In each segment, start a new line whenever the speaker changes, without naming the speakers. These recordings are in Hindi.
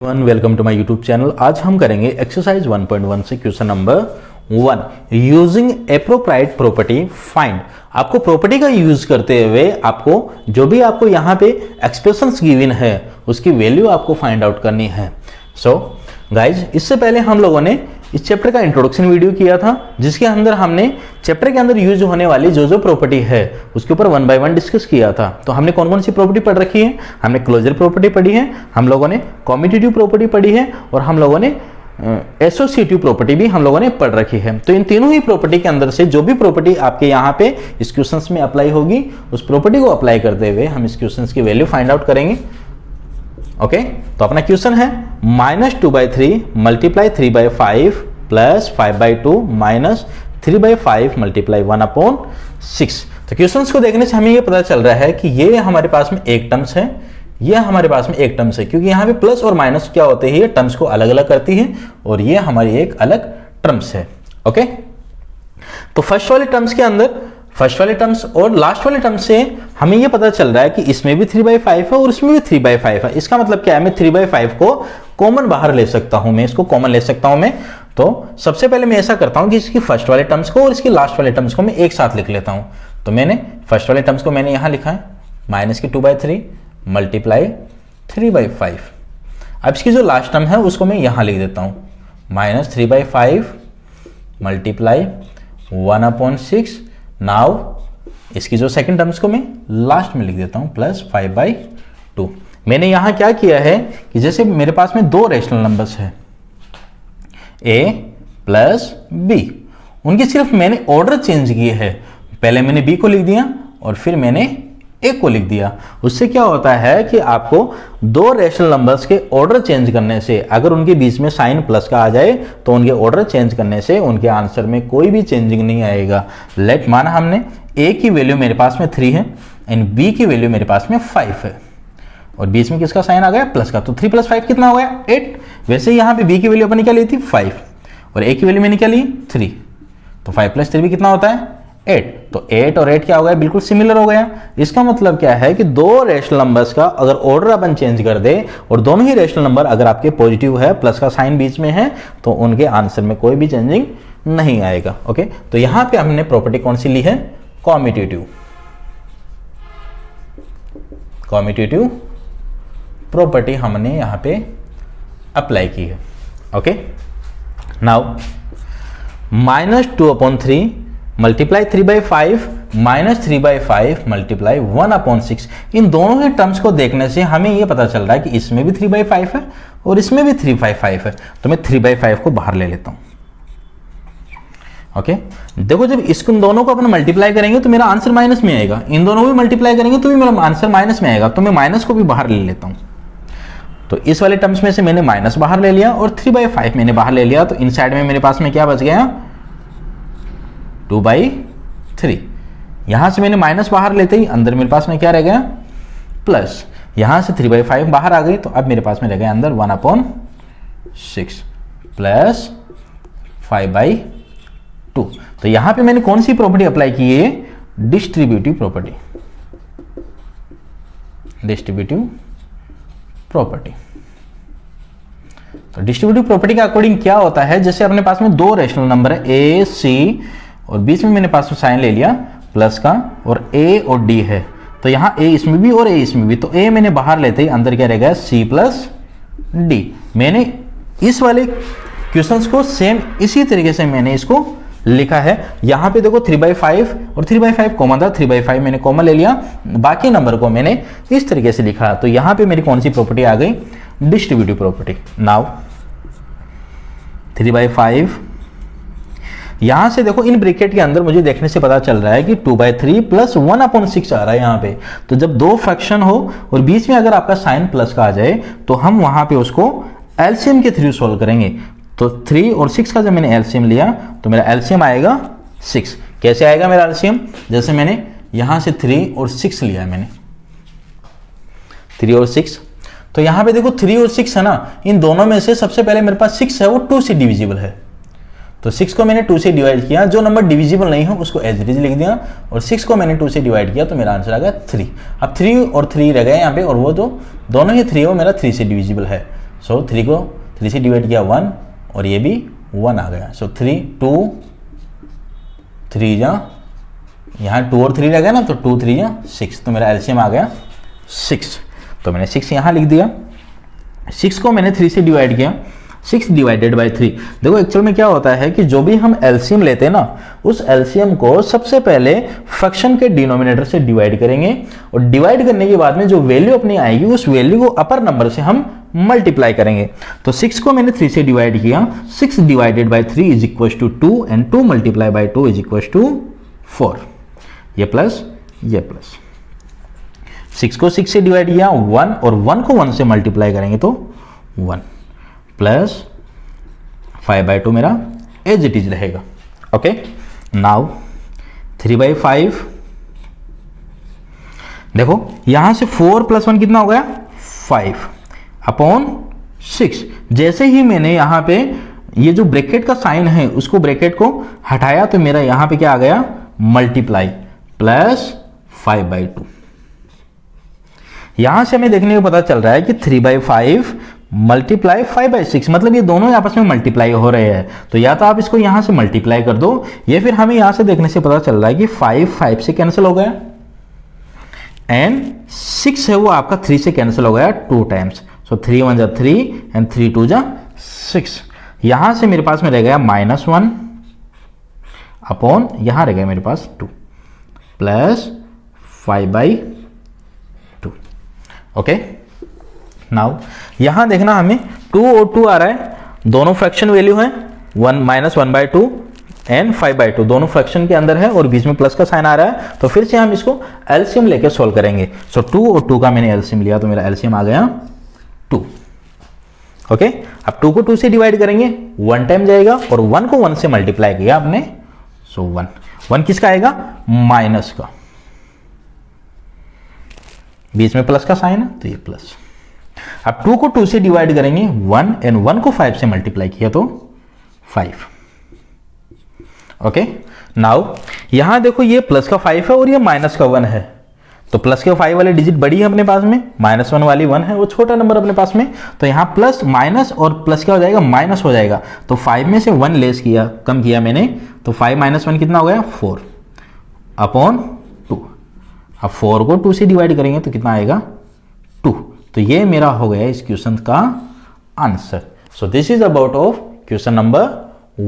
Welcome to my YouTube channel. आज हम करेंगे एक्सरसाइज 1.1 से question number 1 using appropriate property find. आपको प्रॉपर्टी का यूज करते हुए आपको जो भी आपको यहाँ पे एक्सप्रेशंस गिवन है उसकी वैल्यू आपको फाइंड आउट करनी है। सो गाइज, इससे पहले हम लोगों ने इस चैप्टर का इंट्रोडक्शन वीडियो किया था जिसके अंदर हमने चैप्टर के अंदर यूज होने वाली जो प्रॉपर्टी है उसके ऊपर 1 बाय 1 डिस्कस किया था। तो हमने कौन कौन सी प्रॉपर्टी पढ़ रखी है? हमने क्लोजर प्रॉपर्टी पढ़ी है, हम लोगों ने कॉम्यूटेटिव प्रॉपर्टी पढ़ी है और हम लोगों ने एसोसिएटिव प्रॉपर्टी भी हम लोगों ने पढ़ रखी है। तो इन तीनों ही प्रॉपर्टी के अंदर से जो भी प्रॉपर्टी आपके यहाँ पे इस क्वेश्चन में अप्लाई होगी उस प्रॉपर्टी को अप्लाई करते हुए हम इस क्वेश्चन की वैल्यू फाइंड आउट करेंगे। ओके, तो अपना क्वेश्चन है -2/3 मल्टीप्लाई 3/5 प्लस 5/2 माइनस 3/5 मल्टीप्लाई 1/6। तो क्वेश्चंस को देखने से हमें ये पता चल रहा है कि ये हमारे पास में एक टर्म्स है, ये हमारे पास में एक टर्म्स है, क्योंकि यहाँ पे प्लस और माइनस क्या होते हैं, ये टर्म्स को अलग अलग करती है और ये हमारी एक अलग टर्म्स है। ओके, तो फर्स्ट वाले टर्म्स और लास्ट वाले टर्म्स से हमें ये पता चल रहा है कि इसमें भी 3/5 है और इसमें भी 3/5 है। इसका मतलब क्या है, मैं 3/5 को कॉमन बाहर ले सकता हूं, मैं इसको कॉमन ले सकता हूं मैं। तो सबसे पहले मैं ऐसा करता हूं कि इसकी फर्स्ट वाले टर्म्स को और इसकी लास्ट वाले टर्म्स को मैं एक साथ लिख लेता हूं। तो मैंने फर्स्ट वाले टर्म्स को मैंने यहां लिखा है -2/3 मल्टीप्लाई 3/5। अब इसकी जो लास्ट टर्म है उसको मैं यहां लिख देता हूं -3/5 मल्टीप्लाई 1/6। नाउ इसकी जो सेकंड टर्म्स को मैं लास्ट में लिख देता हूं +5/2। मैंने यहां क्या किया है कि जैसे मेरे पास में दो रेशनल नंबर्स है a प्लस b, उनके सिर्फ मैंने ऑर्डर चेंज किए हैं। पहले मैंने b को लिख दिया और फिर मैंने a को लिख दिया। उससे क्या होता है कि आपको दो रेशनल नंबर्स के ऑर्डर चेंज करने से, अगर उनके बीच में साइन प्लस का आ जाए तो उनके ऑर्डर चेंज करने से उनके आंसर में कोई भी चेंजिंग नहीं आएगा। लेट माना हमने a की वैल्यू मेरे पास में 3 है एंड b की वैल्यू मेरे पास में 5 है और बीच में किसका साइन आ गया, प्लस का। तो 3 + 5 कितना हो गया, 8। वैसे यहाँ पे b की वैल्यू अपन क्या ली थी, 5 और a की वैल्यू मैंने क्या ली, 3। तो 5 + 3 भी कितना होता है, 8। तो 8 और 8 क्या हो गया, बिल्कुल सिमिलर हो गया। इसका मतलब क्या है कि दो रेशनल नंबर्स का अगर ऑर्डर अपन चेंज कर दे और दोनों ही रेशनल नंबर अगर आपके पॉजिटिव है, प्लस का साइन बीच में है, तो उनके आंसर में कोई भी चेंजिंग नहीं आएगा। ओके, तो यहां पे हमने प्रॉपर्टी कौन सी ली है, कॉम्यूटेटिव प्रॉपर्टी हमने यहां पे अप्लाई की है। Okay, now -2/3 multiply 3/5 minus 3/5 multiply 1/6। इन दोनों ही टर्म्स को देखने से हमें यह पता चल रहा है कि इसमें भी 3/5 है और इसमें भी 3/5 है। तो मैं 3/5 को बाहर ले लेता हूं। ओके, देखो जब इसको दोनों को अपन मल्टीप्लाई करेंगे तो मेरा आंसर माइनस में आएगा, इन दोनों को भी मल्टीप्लाई करेंगे तो भी मेरा आंसर माइनस में आएगा। तो मैं माइनस को भी बाहर ले लेता हूं। तो इस वाले टर्म्स में से मैंने माइनस बाहर ले लिया और 3/5 मैंने बाहर ले लिया। तो इन साइड में मेरे पास में क्या बच गया, 2/3। यहां से मैंने माइनस बाहर लेते ही अंदर मेरे पास में क्या रह गया, प्लस। यहां से 3/5 बाहर आ गई तो अब मेरे पास में रह गया अंदर 1/6 प्लस 5/2। तो यहां पे मैंने कौन सी प्रॉपर्टी अप्लाई की है, डिस्ट्रीब्यूटिव प्रॉपर्टी। तो डिस्ट्रीब्यूटिव प्रॉपर्टी के अकॉर्डिंग क्या होता है, जैसे अपने पास में दो रेशनल नंबर है a c और बीच में मैंने पास में साइन ले लिया प्लस का और a और d है। तो यहाँ a इसमें भी और a इसमें भी, तो a मैंने बाहर लेते ही अंदर क्या रहेगा, c प्लस d। मैंने इस वाले क्वेश्चंस को सेम इसी तरीके से मैंने इसको लिखा है। यहाँ पे देखो 3/5 और 3/5 कॉमन था, 3/5 मैंने कॉमन ले लिया, बाकी नंबर को मैंने इस तरीके से लिखा। तो यहाँ पे मेरी कौन सी प्रॉपर्टी आ गई, डिस्ट्रीब्यूटिव प्रॉपर्टी। नाउ 3/5, यहां से देखो इन ब्रैकेट के अंदर मुझे देखने से पता चल रहा है कि 2/3 प्लस 1/6 आ रहा है यहाँ पे। तो जब दो फ्रैक्शन हो और बीच में अगर आपका साइन प्लस का आ जाए तो हम वहां पे उसको एलसीएम के थ्रू सॉल्व करेंगे। तो 3 और 6 का जब मैंने एलसीएम लिया तो मेरा एलसीएम आएगा 6। कैसे आएगा मेरा एलसीएम, जैसे मैंने यहां से 3 और 6 लिया है, मैंने 3 और 6। तो यहां पे देखो 3 और 6 है ना, इन दोनों में से सबसे पहले मेरे पास 6 है वो 2 से डिविजिबल है। तो 6 को मैंने 2 से डिवाइड किया, जो नंबर डिविजिबल नहीं हो उसको एज इट इज लिख दिया और 6 को मैंने 2 से डिवाइड किया तो मेरा आंसर आ गया 3। अब 3 और 3 रह गए यहाँ पे और वो जो दोनों ही 3 है वो मेरा 3 से डिविजिबल है। सो 3 को 3 से डिवाइड किया 1 और ये भी 1 आ गया। सो 3 2 3 जा, यहाँ 2 और 3 रह गया ना, तो 2 3 जा 6, तो मेरा एलसीएम आ गया 6। तो मैंने 6 यहाँ लिख दिया। 6 को मैंने 3 से डिवाइड किया, 6 डिवाइडेड बाई 3। देखो एक्चुअल में क्या होता है कि जो भी हम एलसीएम लेते हैं ना, उस एलसीएम को सबसे पहले फ्रैक्शन के डिनोमिनेटर से डिवाइड करेंगे और डिवाइड करने के बाद में जो वैल्यू अपनी आएगी उस वैल्यू को अपर नंबर से हम मल्टीप्लाई करेंगे। तो 6 को मैंने 3 से डिवाइड किया, 6 divided by 3 is equal to 2 and 2 multiply by 2 is equal to 4। ये प्लस ये प्लस, 6 को 6 से डिवाइड किया 1 और 1 को 1 से मल्टीप्लाई करेंगे तो 1 प्लस 5/2 मेरा एज इट इज रहेगा। ओके, नाउ 3/5, देखो यहां से 4 + 1 कितना हो गया 5 अपॉन 6। जैसे ही मैंने यहां पे ये जो ब्रैकेट का साइन है उसको ब्रैकेट को हटाया तो मेरा यहां पे क्या आ गया मल्टीप्लाई प्लस 5/2। यहां से हमें देखने को पता चल रहा है कि 3/5 मल्टीप्लाई 5/6, मतलब ये दोनों आपस में मल्टीप्लाई हो रहे हैं। तो या तो आप इसको यहां से मल्टीप्लाई कर दो, या फिर हमें यहां से देखने से पता चल रहा है कि 5 से कैंसिल हो गया एंड 6 है वो आपका 3 से कैंसिल हो गया 2 टाइम्स। सो 3 1 जा 3 एंड 3 2 जा 6। यहां से मेरे पास में रह गया -1 अपॉन यहां रह गया मेरे पास 2 प्लस 5/2। ओके, नाउ यहां देखना हमें 2 और 2 आ रहा है, दोनों फ्रैक्शन वैल्यू है, 1 -1/2 एंड 5/2 दोनों फ्रैक्शन के अंदर है और बीच में प्लस का साइन आ रहा है। तो फिर से हम इसको एलसीएम लेके सोल्व करेंगे। सो 2 और 2 का मैंने एलसीएम लिया तो मेरा एलसीएम आ गया 2। ओके, अब 2 को 2 से डिवाइड करेंगे 1 टाइम जाएगा और 1 को 1 से मल्टीप्लाई किया आपने। सो 1 किसका आएगा माइनस का, बीच में प्लस का साइन है तो ये प्लस। अब 2 को 2 से डिवाइड करेंगे 1 एंड 1 को 5 से मल्टीप्लाई किया तो 5। ओके, नाउ यहां देखो ये प्लस का 5 है और ये माइनस का 1 है, तो प्लस के 5 वाले डिजिट बड़ी है अपने पास में, -1 वाली 1 है वो छोटा नंबर अपने पास में। तो यहाँ प्लस माइनस और प्लस क्या हो जाएगा माइनस हो जाएगा। तो 5 में से 1 लेस किया, कम किया मैंने, तो 5 - 1 कितना हो गया 4 अपॉन 2। अब 4 को 2 से डिवाइड करेंगे तो कितना आएगा 2। तो ये मेरा हो गया इस क्वेश्चन का answer. So this is about of question number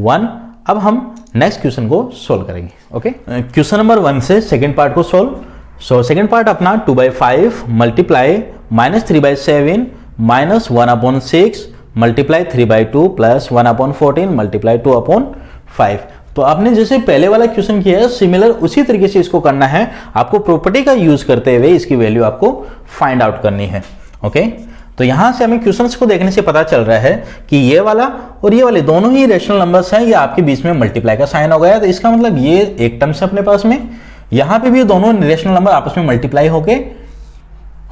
1। अब हम नेक्स्ट क्वेश्चन को सोल्व करेंगे। ओके, क्वेश्चन नंबर 1 से सेकेंड पार्ट को सोल्व। सो सेकेंड पार्ट अपना 2/5 मल्टीप्लाई -3/7 -1/6 मल्टीप्लाई 3/2 प्लस 1/14 मल्टीप्लाई 2/5। तो आपने जैसे पहले वाला क्वेश्चन किया है सिमिलर उसी तरीके से इसको करना है। आपको प्रॉपर्टी का यूज करते हुए इसकी वैल्यू आपको फाइंड आउट करनी है। ओके, तो यहां से हमें क्वेश्चंस को देखने से पता चल रहा है कि ये वाला और ये वाले दोनों ही रेशनल नंबर्स हैं, ये आपके बीच में मल्टीप्लाई का साइन हो गया। तो इसका मतलब ये एक टर्म्स है अपने पास में, यहां पे भी दोनों रेशनल नंबर आपस में मल्टीप्लाई होके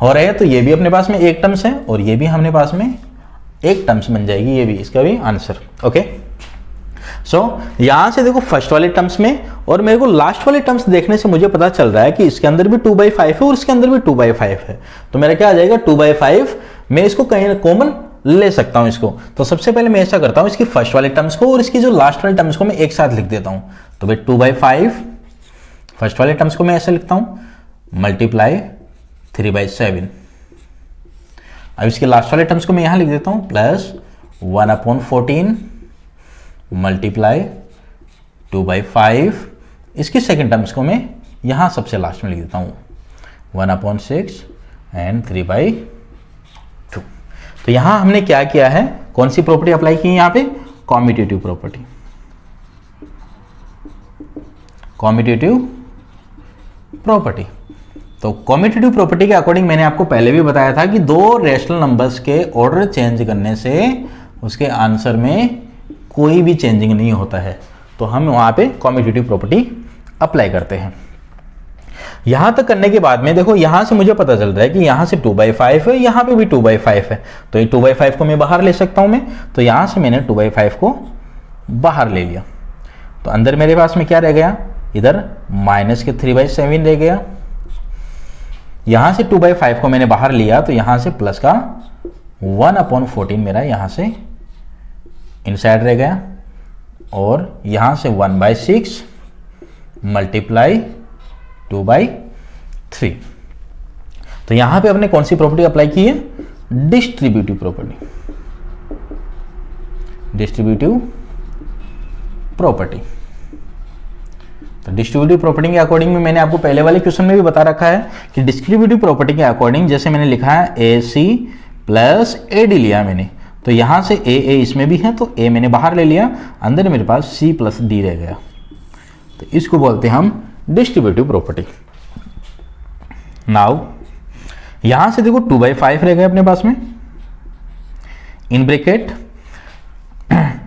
हो रहे हैं, तो ये भी अपने पास में एक टर्म्स है और ये भी हमने पास में एक टर्म्स बन जाएगी, ये भी इसका भी आंसर। ओके, सो यहां से देखो फर्स्ट वाले टर्म्स में और मेरे को लास्ट वाले टर्म्स देखने से मुझे पता चल रहा है कि इसके अंदर भी 2/5 है और इसके अंदर भी 2/5 है। तो मेरा क्या आ जाएगा 2/5। मैं इसको कहीं कॉमन ले सकता हूं इसको। तो सबसे पहले मैं ऐसा करता हूं, इसकी फर्स्ट वाले टर्म्स को और इसकी जो लास्ट वाले टर्म्स को मैं एक साथ लिख देता हूं। तो भाई 2/5 फर्स्ट वाले टर्म्स को मैं ऐसे लिखता हूं मल्टीप्लाई 3/7। अब इसके लास्ट वाले टर्म्स को मैं यहां लिख देता हूं प्लस 1/14 मल्टीप्लाई 2/5। इसकी सेकेंड टर्म्स को मैं यहां सबसे लास्ट में लिख देता हूं 1/6 एंड 3/2। तो यहां हमने क्या किया है, कौन सी प्रॉपर्टी अप्लाई की है यहां पे, कॉम्यूटेटिव प्रॉपर्टी। कॉम्यूटेटिव प्रॉपर्टी, तो कॉम्यूटेटिव प्रॉपर्टी के अकॉर्डिंग मैंने आपको पहले भी बताया था कि दो रेशनल नंबर्स के ऑर्डर चेंज करने से उसके आंसर में कोई भी चेंजिंग नहीं होता है। तो हम वहां पे कॉम्यूटेटिव प्रॉपर्टी अप्लाई करते हैं। यहां तक करने के बाद में देखो यहां से मुझे पता चल रहा है कि यहां से 2/5 है, यहां पे भी 2/5 है, तो ये 2/5 को मैं बाहर ले सकता हूं मैं। तो यहां से मैंने 2/5 को बाहर ले लिया, तो अंदर मेरे पास में क्या रह गया, इधर माइनस के 3/7 रह गया। यहां से 2/5 को मैंने बाहर लिया तो यहां से प्लस का 1/14 मेरा यहां से इनसाइड रह गया और यहां से 1/6 मल्टीप्लाई 2/3। तो यहां पे अपने कौन सी प्रॉपर्टी अप्लाई की है? Distributive property. Distributive property. तो डिस्ट्रीब्यूटिव प्रॉपर्टी के अकॉर्डिंग में मैंने आपको पहले वाले क्वेश्चन में भी बता रखा है कि डिस्ट्रीब्यूटिव प्रॉपर्टी के अकॉर्डिंग जैसे मैंने लिखा है AC प्लस AD लिया मैंने, तो यहां से A इसमें भी है तो A मैंने बाहर ले लिया, अंदर मेरे पास C प्लस D रह गया। तो इसको बोलते हैं हम डिस्ट्रीब्यूटिव प्रॉपर्टी। नाउ यहां से देखो 2/5 रह गया अपने पास में, इन ब्रैकेट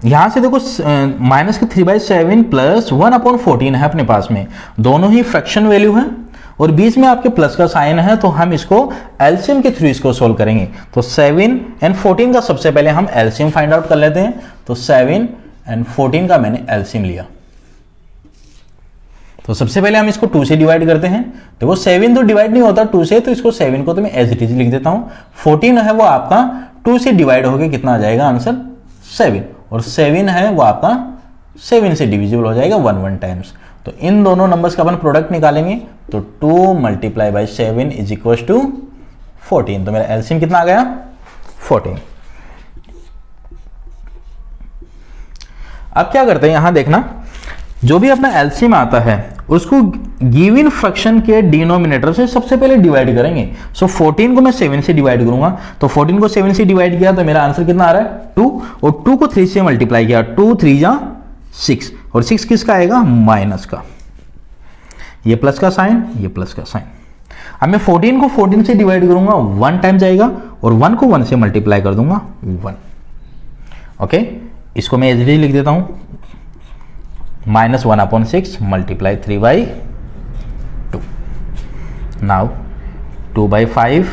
यहां से देखो माइनस के 3/7 प्लस 1/14 है अपने पास में, दोनों ही फ्रैक्शन वैल्यू है और बीच में आपके प्लस का साइन है, तो हम इसको एलसीएम के थ्रू इसको सोल्व करेंगे। तो 7 और 14 का सबसे पहले हम एलसीएम फाइंड आउट कर लेते हैं। तो 7 और 14 का मैंने एलसीएम लिया, तो सबसे पहले हम इसको 2 से डिवाइड करते हैं। देखो 7 तो डिवाइड नहीं होता 2 से, तो इसको 7 को तो मैं एज इट इज लिख देता हूं। 14 है वो आपका 2 से डिवाइड होकर कितना आ जाएगा आंसर 7, और 7 है वो आपका 7 से डिविजिबल हो जाएगा 1 टाइम्स। तो इन दोनों नंबर्स का अपन प्रोडक्ट निकालेंगे, तो 2 multiply by 7 is equal to 14। तो मेरा एलसीएम कितना आ गया 14। अब क्या करते हैं, यहां देखना, जो भी अपना एलसीएम आता है उसको गिवन फ्रैक्शन के डिनोमिनेटर से सबसे पहले डिवाइड करेंगे। सो 14 को मैं 7 से डिवाइड करूंगा, तो 14 को 7 से डिवाइड किया तो मेरा आंसर कितना आ रहा है 2, और 2 को 3 से मल्टीप्लाई किया, 2 3 जा 6, और 6 किसका आएगा माइनस का, ये प्लस का साइन, ये प्लस का साइन। अब मैं 14 को 14 से डिवाइड करूंगा 1 टाइम जाएगा, और 1 को 1 से मल्टीप्लाई कर दूंगा 1। ओके, इसको मैं एज इट इज लिख देता हूं, -1/6 मल्टीप्लाई 3/2। नाउ 2/5।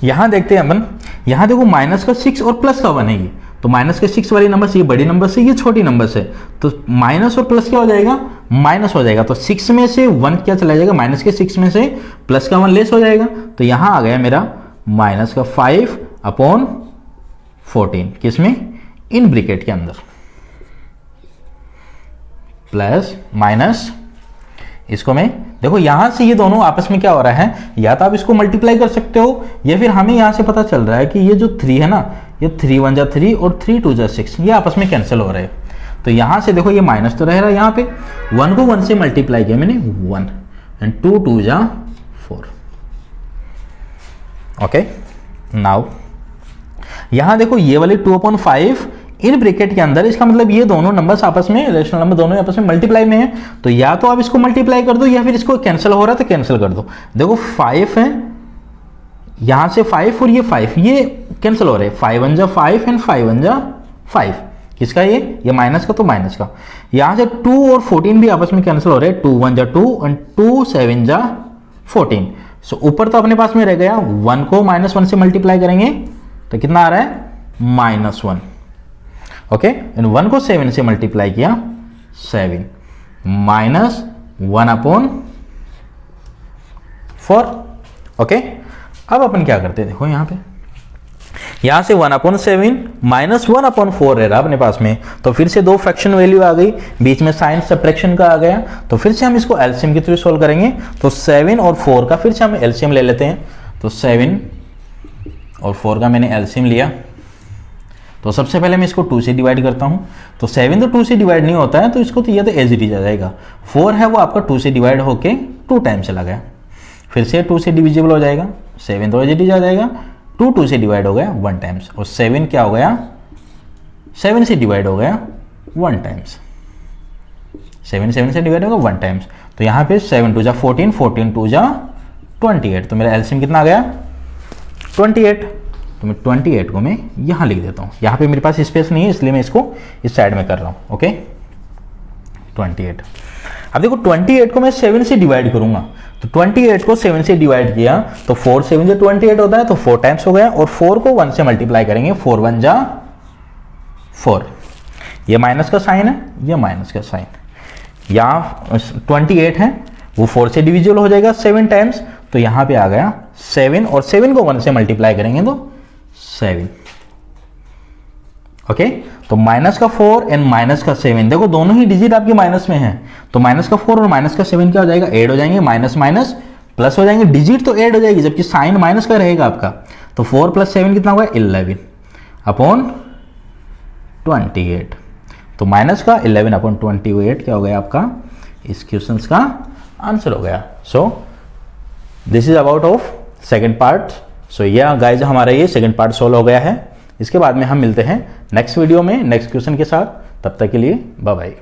यहां देखते हैं अपन, यहां देखो माइनस का 6 और प्लस का 1 है ये, तो माइनस के 6 वाली नंबर से ये बड़ी नंबर से ये छोटी नंबर से, तो माइनस और प्लस क्या हो जाएगा माइनस हो जाएगा। तो 6 में से 1 क्या चला जाएगा, माइनस के 6 में से प्लस का 1 लेस हो जाएगा, तो यहां आ गया मेरा माइनस का 5/14 किसमें, इन ब्रैकेट के अंदर, प्लस माइनस, इसको मैं देखो यहां से ये दोनों आपस में क्या हो रहा है, या तो आप इसको मल्टीप्लाई कर सकते हो, या फिर हमें यहां से पता चल रहा है कि ये जो 3 है ना, ये 3 1 जा 3 और 3 2 जा 6, ये आपस में कैंसिल हो रहे हैं। तो यहां से देखो ये माइनस तो रह रहा है, यहां पे 1 को 1 से मल्टीप्लाई किया मैंने 1, एंड 2 2 जा 4। ओके, नाउ यहां देखो ये वाली 2/5 इन ब्रैकेट के अंदर, इसका मतलब ये दोनों नंबर्स आपस में, रेशनल नंबर दोनों आपस में मल्टीप्लाई में है, तो या तो आप इसको मल्टीप्लाई कर दो, या फिर इसको कैंसिल हो रहा है तो कैंसिल कर दो। देखो 5 है, यहां से 5 और ये 5 ये कैंसिल हो रहे हैं, 5 1 जा 5 एंड 5 1 जा 5, किसका ये माइनस का, तो माइनस का। यहां से 2 और 14 भी आपस में कैंसिल हो रहे हैं, 2 1 जा 2 एंड 2 7 जा 14। सो ऊपर तो अपने पास में रह गया, 1 को -1 से मल्टीप्लाई करेंगे तो कितना आ रहा है -1। ओके, इन 1 को 7 से मल्टीप्लाई किया 7, -1/4। ओके, अब अपन क्या करते हैं, देखो यहां पे, यहां से 1/7 -1/4 रह रहा अपने पास में, तो फिर से 2 फ्रैक्शन वैल्यू आ गई, बीच में साइन सब्ट्रैक्शन का आ गया, तो फिर से हम इसको एलसीएम के थ्रू सोल्व करेंगे। तो 7 और 4 का फिर से हम एलसीएम ले लेते हैं। तो 7 और 4 का मैंने एलसीएम लिया, तो सबसे पहले मैं इसको 2 से डिवाइड करता हूं। तो 7 तो 2 से डिवाइड नहीं होता है, तो इसको तो ये तो एज इट इज आ जाएगा। 4 है वो आपका 2 से डिवाइड होके 2 टाइम चला गया, फिर से 2 से डिविजिबल हो जाएगा। 7 तो एज इट इज आ जाएगा, 2 से डिवाइड हो गया 1 टाइम्स, और 7 क्या हो गया 7 से डिवाइड हो गया 1 टाइम्स, 7 से डिवाइड होगा 1 टाइम्स। तो यहाँ पे 7 2 जा 14, 14 2 जा 28, तो मेरा एलसीएम कितना आ गया 28। तो मैं 28 को मैं यहाँ लिख देता हूँ, यहाँ पे मेरे पास स्पेस नहीं है इसलिए मैं इसको इस साइड में कर रहा हूँ। ओके, 28। अब देखो 28 को मैं 7 से डिवाइड करूंगा, तो 28 को 7 से डिवाइड किया तो 4 7 जो 28 होता है, तो 4 टाइम्स हो गया, और 4 को 1 से मल्टीप्लाई करेंगे, 4 1 जा 4, ये माइनस का साइन है, ये माइनस का साइन, यहाँ 28 है वो 4 से डिविजिबल हो जाएगा 7 टाइम्स, तो यहाँ पे आ गया 7, और 7 को 1 से मल्टीप्लाई करेंगे तो 7। ओके, तो माइनस का 4 एंड माइनस का 7, देखो दोनों ही डिजिट आपके माइनस में है, तो माइनस का 4 और माइनस का 7 क्या हो जाएगा, ऐड हो जाएंगे, माइनस माइनस प्लस हो जाएंगे, डिजिट तो ऐड हो जाएगी जबकि साइन माइनस का रहेगा आपका। तो 4 + 7 कितना होगा, 11 अपॉन 28। तो माइनस का 11 अपॉन 28 क्या हो गया आपका, इस क्वेश्चन का आंसर हो गया। So this is about of second part. So यह गाइज हमारा ये सेकेंड पार्ट सोल्व हो गया है। इसके बाद में हम मिलते हैं नेक्स्ट वीडियो में नेक्स्ट क्वेश्चन के साथ। तब तक के लिए बाय बाय।